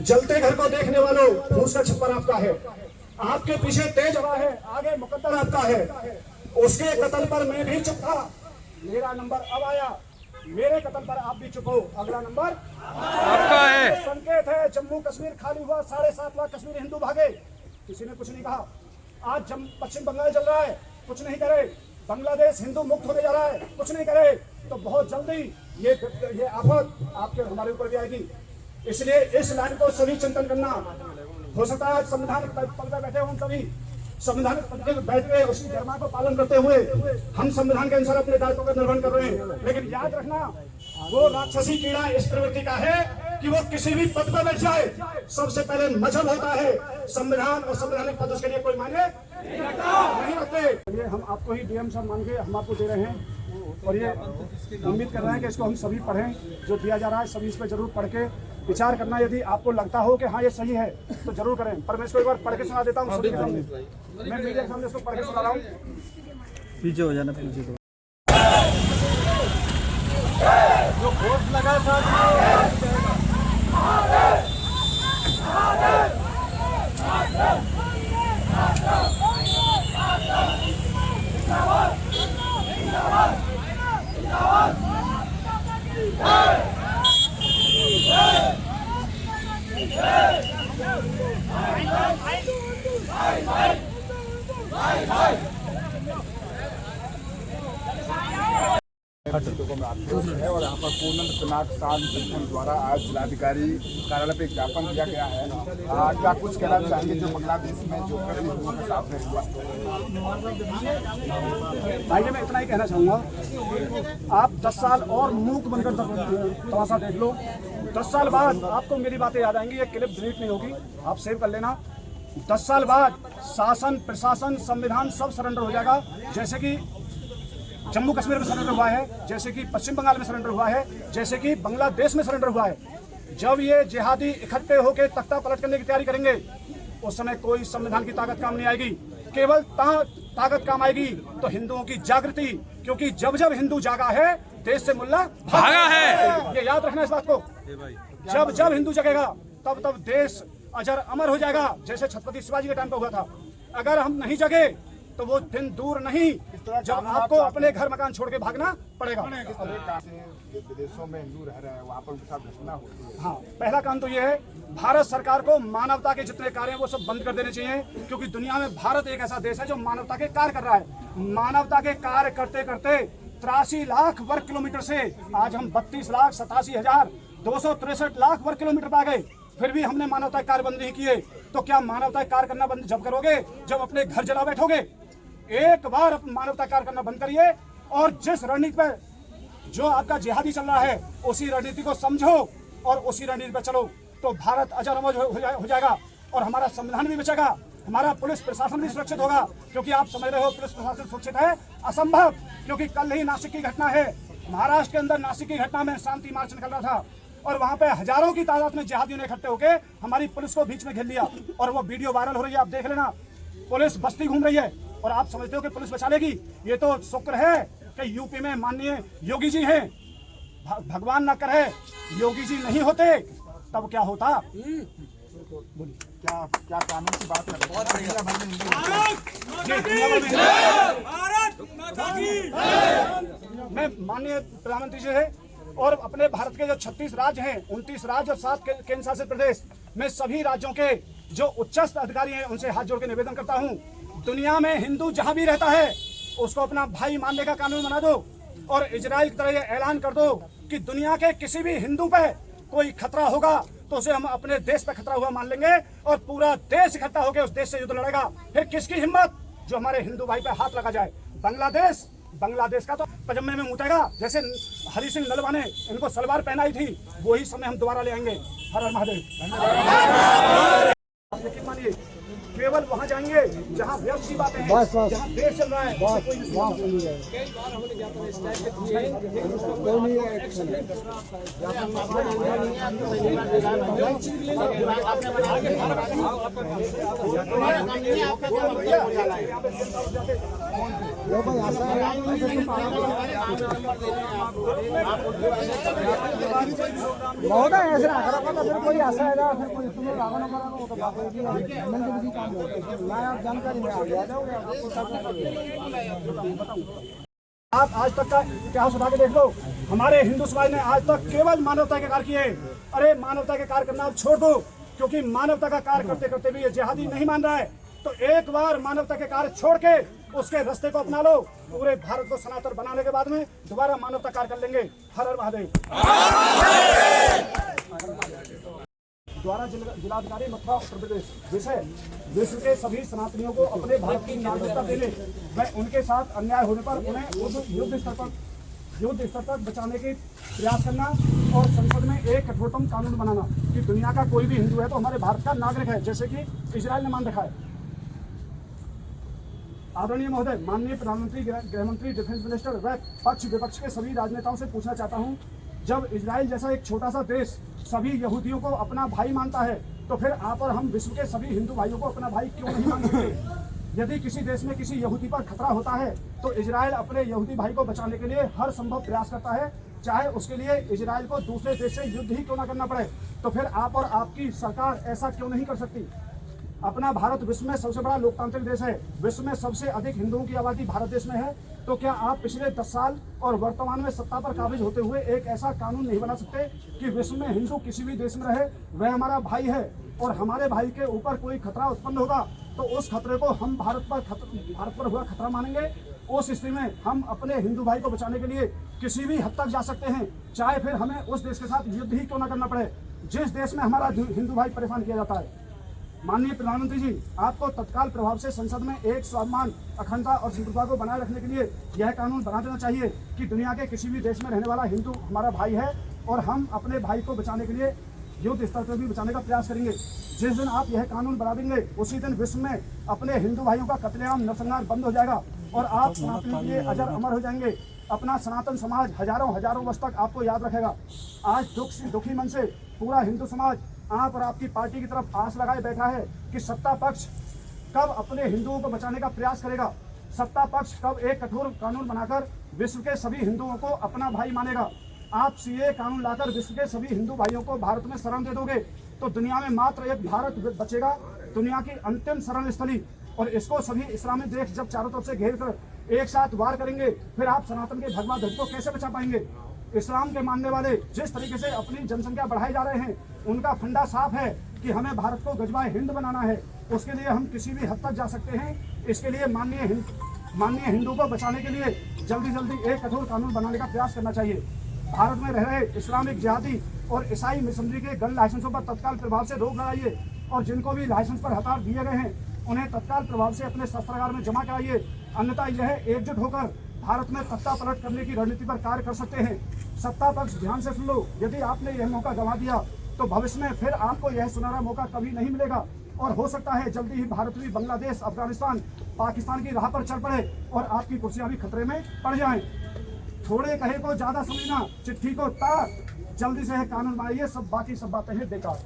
जलते घर को देखने वालों, फूस का छप्पर आपका है, आपके पीछे तेज हवा है, आगे मुकद्दर आपका है। उसके कत्ल पर मैं भी चुप था, मेरा नंबर अब आया, मेरे कत्ल पर आप भी चुप हो, अगला नंबर आपका है। संकेत है, जम्मू कश्मीर खाली हुआ, 7.5 लाख कश्मीरी हिंदू भागे, किसी ने कुछ नहीं कहा। आज पश्चिम बंगाल चल रहा है, कुछ नहीं करे। बांग्लादेश हिंदू मुक्त होने जा रहा है, कुछ नहीं करे। तो बहुत जल्दी ये आफत आपके हमारे ऊपर भी आएगी। इसलिए इस लाइन को सभी चिंतन करना। हो सकता है संविधान पद पर बैठे हम सभी संविधान पद पर बैठ के उसकी गरिमा को पालन करते हुए हम संविधान के अनुसार अपने दायित्वों का निर्वहन कर रहे हैं, लेकिन याद रखना वो राक्षसी कीड़ा इस प्रवृत्ति का है कि वो किसी भी पद पर बैठ जाए, सबसे पहले मजहब होता है, संविधान और संवैधानिक पद उसके लिए कोई मायने नहीं रखते। ये हम आपको ही डीएम साहब मान के हम आपको दे रहे हैं और ये उम्मीद कर रहे हैं कि इसको हम सभी पढ़ें, जो दिया जा रहा है सभी इस पर जरूर पढ़ के विचार करना। यदि आपको लगता हो कि हाँ ये सही है तो जरूर करें, पर मैं इसको एक बार पढ़ के सुना देता हूँ सभी के सामने। मैं मीडिया के सामने इसको पढ़ के सुना रहा हूँ। पीछे हो जाना, पीछे को जो वोट लगा था है और यहाँ पर पूनम पिनाक साल संगठन द्वारा आज जिलाधिकारी कार्यालय पे ज्ञापन दिया गया है। क्या कुछ कहना चाहेंगे जो बांग्लादेश में जो कड़ी हिंदुओं के साथ में हुआ? भाई मैं इतना ही कहना चाहूँगा, आप 10 साल और मूक बनकर तमाशा देख लो, 10 साल बाद आपको मेरी बातें याद आएंगी। ये क्लिप डिलीट नहीं होगी, आप सेव कर लेना। 10 साल बाद शासन प्रशासन संविधान सब सरेंडर हो जाएगा, जैसे कि जम्मू कश्मीर में सरेंडर हुआ है, जैसे कि पश्चिम बंगाल में सरेंडर हुआ है, जैसे कि बांग्लादेश में सरेंडर हुआ है। जब ये जिहादी इकट्ठे होकर तख्ता पलट करने की तैयारी करेंगे उस समय कोई संविधान की ताकत काम नहीं आएगी, केवल ताकत काम आएगी तो हिंदुओं की जागृति, क्योंकि जब जब हिंदू जागा है देश से मुल्ला भागा है। ये याद रखना इस बात को, जब जब हिंदू जगेगा तब तब देश अजर अमर हो जाएगा, जैसे छत्रपति शिवाजी के टाइम पे हुआ था। अगर हम नहीं जगे तो वो दिन दूर नहीं जब आपको अपने घर मकान छोड़ के भागना पड़ेगा। विदेशों में हिंदू रह रहे हैं, वहाँ पर उनके साथ घटना होती है। हाँ, पहला काम तो ये है भारत सरकार को मानवता के जितने कार्य हैं वो सब बंद कर देने चाहिए, क्योंकि दुनिया में भारत एक ऐसा देश है जो मानवता के कार्य कर रहा है। मानवता के कार्य करते करते 83 लाख वर्ग किलोमीटर से आज हम 32,87,263 लाख वर्ग किलोमीटर पर आ गए, फिर भी हमने मानवता कार्य बंद नहीं किए। तो क्या मानवता कार्य करना बंद जब करोगे जब अपने घर जला बैठोगे? एक बार मानवता कार्य करना बंद करिए और जिस रणनीति पर जो आपका जिहादी चल रहा है उसी रणनीति को समझो और उसी रणनीति पर चलो, तो भारत अजर अमर हो जाएगा और हमारा संविधान भी बचेगा, हमारा पुलिस प्रशासन भी सुरक्षित होगा। क्योंकि आप समझ रहे हो पुलिस प्रशासन सुरक्षित है, असंभव, क्योंकि कल ही नासिक की घटना है, महाराष्ट्र के अंदर नासिक की घटना में शांति मार्च निकल रहा था और वहां पे हजारों की तादाद में जिहादियों ने इकट्ठे होकर हमारी पुलिस को बीच में घेर लिया और वो वीडियो वायरल हो रही है, आप देख लेना। पुलिस बस्ती घूम रही है और आप समझते हो कि पुलिस बचा लेगी? ये तो शुक्र है कि यूपी में माननीय योगी जी हैं, भगवान न करे योगी जी नहीं होते तब क्या होता। क्या कानून की बात है? मैं माननीय प्रधानमंत्री जी है और अपने भारत के जो 36 राज्य हैं, 29 राज्य और 7 केंद्र शासित प्रदेश में सभी राज्यों के जो उच्चस्थ अधिकारी हैं उनसे हाथ जोड़ के निवेदन करता हूं, दुनिया में हिंदू जहां भी रहता है उसको अपना भाई मानने का कानून बना दो और इजराइल की तरह ये ऐलान कर दो कि दुनिया के किसी भी हिंदू पे कोई खतरा होगा तो उसे हम अपने देश पे खतरा हुआ मान लेंगे और पूरा देश इकट्ठा होकर उस देश से युद्ध लड़ेगा। फिर किसकी हिम्मत जो हमारे हिंदू भाई पे हाथ लगा जाए? बांग्लादेश का तो पजामे में मुतेगा, जैसे हरि सिंह नलवा ने इनको सलवार पहनाई थी, वही समय हम दोबारा ले आएंगे। हर हर महादेव। यकीन मानिए केवल वहाँ जाएंगे जहाँ व्यर्थ की बातें हैं, जहाँ देश चल रहा है उससे कोई बहुत है ऐसे ना करो तो फिर कोई ऐसा है फिर कोई तुम लोग आगे ना करो तो बात होगी मन के भी काम होगा मैं आप जानकारी में आ गया जाओगे आपको सब आप आज तक का इतिहास उठा के देख लो। हमारे हिंदू समाज ने आज तक केवल मानवता के कार्य किए। अरे मानवता के कार्य करना आप छोड़ दो, क्योंकि मानवता का कार्य करते करते भी ये जिहादी नहीं मान रहा है। तो एक बार मानवता के कार्य छोड़ के उसके रास्ते को अपना लो। पूरे भारत को सनातन बनाने के बाद में दोबारा मानवता कार्य कर लेंगे। हर हर महादेव। द्वारा जिलाधिकारी मथुरा उत्तर प्रदेश विषय विश्व के सभी सनातनियों को अपने भारत की नागरिकता देने व उनके साथ अन्याय होने पर उन्हें युद्ध स्तर तक बचाने के प्रयास करना और संसद में एक कठोरतम कानून बनाना कि दुनिया का कोई भी हिंदू है तो हमारे भारत का नागरिक है, जैसे कि इजराइल ने मान रखा है। आदरणीय महोदय, माननीय प्रधानमंत्री, गृह मंत्री, डिफेंस मिनिस्टर व पक्ष विपक्ष के सभी राजनेताओं से पूछना चाहता हूं, जब इजराइल जैसा एक छोटा सा देश सभी यहूदियों को अपना भाई मानता है तो फिर आप और हम विश्व के सभी हिंदू भाइयों को अपना भाई क्यों नहीं मान सकते? यदि किसी देश में किसी यहूदी पर खतरा होता है तो इजराइल अपने यहूदी भाई को बचाने के लिए हर संभव प्रयास करता है, चाहे उसके लिए इजराइल को दूसरे देश से युद्ध ही क्यों ना करना पड़े। तो फिर आप और आपकी सरकार ऐसा क्यों नहीं कर सकती? अपना भारत विश्व में सबसे बड़ा लोकतांत्रिक देश है, विश्व में सबसे अधिक हिंदुओं की आबादी भारत देश में है। तो क्या आप पिछले 10 साल और वर्तमान में सत्ता पर काबिज होते हुए एक ऐसा कानून नहीं बना सकते कि विश्व में हिंदू किसी भी देश में रहे वह हमारा भाई है और हमारे भाई के ऊपर कोई खतरा उत्पन्न होगा तो उस खतरे को हम भारत पर हुआ खतरा मानेंगे। उस स्थिति में हम अपने हिंदू भाई को बचाने के लिए किसी भी हद तक जा सकते हैं, चाहे फिर हमें उस देश के साथ युद्ध ही क्यों ना करना पड़े जिस देश में हमारा हिंदू भाई परेशान किया जाता है। माननीय प्रधानमंत्री जी, आपको तत्काल प्रभाव से संसद में एक स्वाभिमान, अखंडता और संप्रभुता को बनाए रखने के लिए यह कानून बना देना चाहिए कि दुनिया के किसी भी देश में रहने वाला हिंदू हमारा भाई है और हम अपने भाई को बचाने के लिए युद्ध स्तर पर भी बचाने का प्रयास करेंगे। जिस दिन आप यह कानून बना देंगे उसी दिन विश्व में अपने हिंदू भाइयों का कत्लेआम, नरसंहार बंद हो जाएगा और आप सनातन के लिए अजर अमर हो जाएंगे। अपना सनातन समाज हजारों वर्ष तक आपको याद रखेगा। आज दुखी मन से पूरा हिंदू समाज आप और आपकी पार्टी की तरफ आस लगाए बैठा है कि सत्ता पक्ष कब अपने हिंदुओं को बचाने का प्रयास करेगा, सत्ता पक्ष कब एक कठोर कानून बनाकर विश्व के सभी हिंदुओं को अपना भाई मानेगा। आप सीए कानून लाकर विश्व के सभी हिंदू भाइयों को भारत में शरण दे दोगे तो दुनिया में मात्र एक भारत बचेगा, दुनिया की अंतिम शरण स्थली। और इसको सभी इस्लामी देश जब चारों तरफ से घेर कर एक साथ वार करेंगे फिर आप सनातन के भगवा ध्वज को कैसे बचा पाएंगे? इस्लाम के मानने वाले जिस तरीके से अपनी जनसंख्या बढ़ाए जा रहे हैं उनका फंडा साफ है कि हमें भारत को गजवाए हिंद बनाना है। उसके लिए हम किसी भी हद तक जा सकते हैं। इसके लिए माननीय हिंदू को बचाने के लिए जल्दी एक कठोर कानून बनाने का प्रयास करना चाहिए। भारत में रह रहे इस्लामिक जिहादी और ईसाई मिशनरी के गन लाइसेंसों पर तत्काल प्रभाव से रोक लगाइए और जिनको भी लाइसेंस पर हथियार दिए गए हैं उन्हें तत्काल प्रभाव से अपने शस्त्रागार में जमा कराइए, अन्यथा यह एकजुट होकर भारत में सत्ता पलट करने की रणनीति पर कार्य कर सकते हैं। सत्ता पक्ष ध्यान से सुन लो, यदि आपने यह मौका गंवा दिया तो भविष्य में फिर आपको यह सुनहरा मौका कभी नहीं मिलेगा और हो सकता है जल्दी ही भारत भी बांग्लादेश, अफगानिस्तान, पाकिस्तान की राह पर चल पड़े और आपकी कुर्सियां भी खतरे में पड़ जाएं। थोड़े कहे को ज्यादा समझना, चिट्ठी को तार, जल्दी से कानून बनाइए, सब बाकी सब बातें हैं बेकार।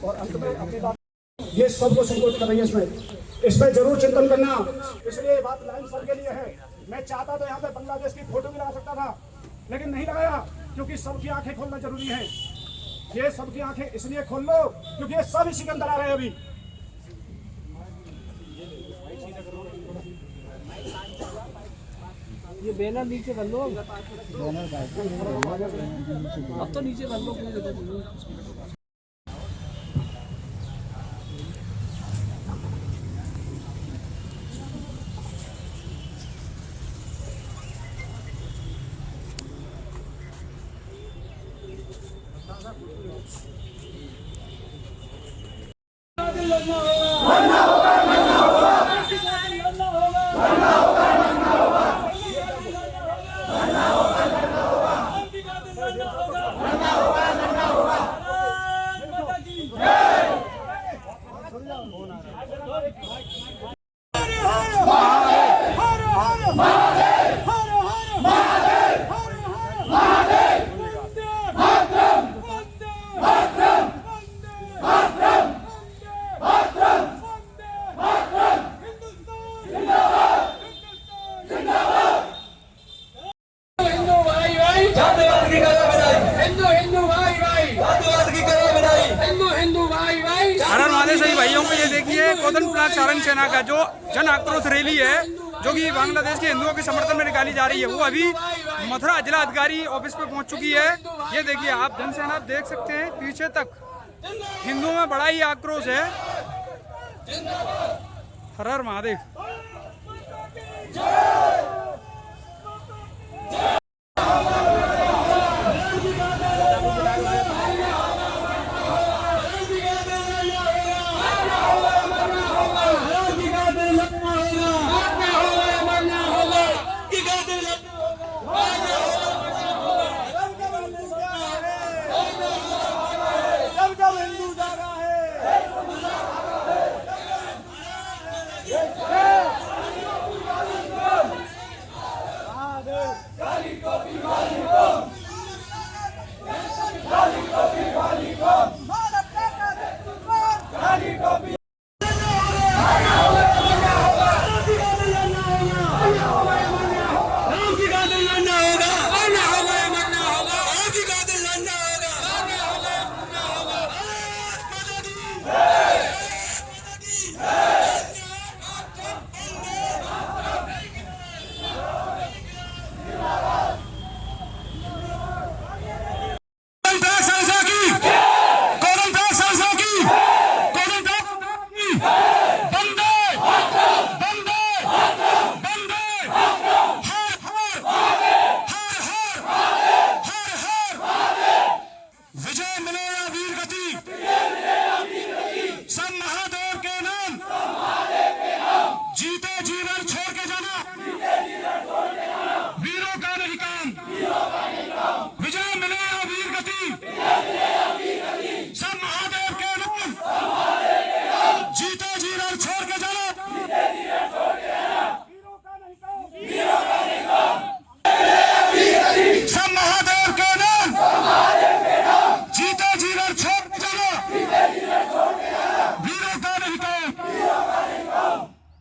और अंत में अपनी बात ये सबको संकोच कर रही है, इसमें जरूर चिंतन करना। इसलिए बात लाइन सर के लिए है। मैं चाहता तो यहाँ पे बांग्लादेश की फोटो भी लगा सकता था लेकिन नहीं लगाया क्योंकि सबकी आंखें खोलना जरूरी है। ये सबकी आंखें इसलिए खोल लो क्योंकि ये सब इसी के अंदर आ रहे हैं। अभी ये बैनर नीचे कर लो, अब तो नीचे कर लो। हर हर महादेव सभी भाइयों को ये देखिए गोधन प्लाक सारंग सेना का जो जन आक्रोश रैली है जो कि बांग्लादेश के हिंदुओं के समर्थन में निकाली जा रही है, वो अभी मथुरा जिला अधिकारी ऑफिस पे पहुंच चुकी है। ये देखिए आप जनसेना देख सकते हैं पीछे तक हिंदुओं में बड़ा ही आक्रोश है। हर हर महादेव।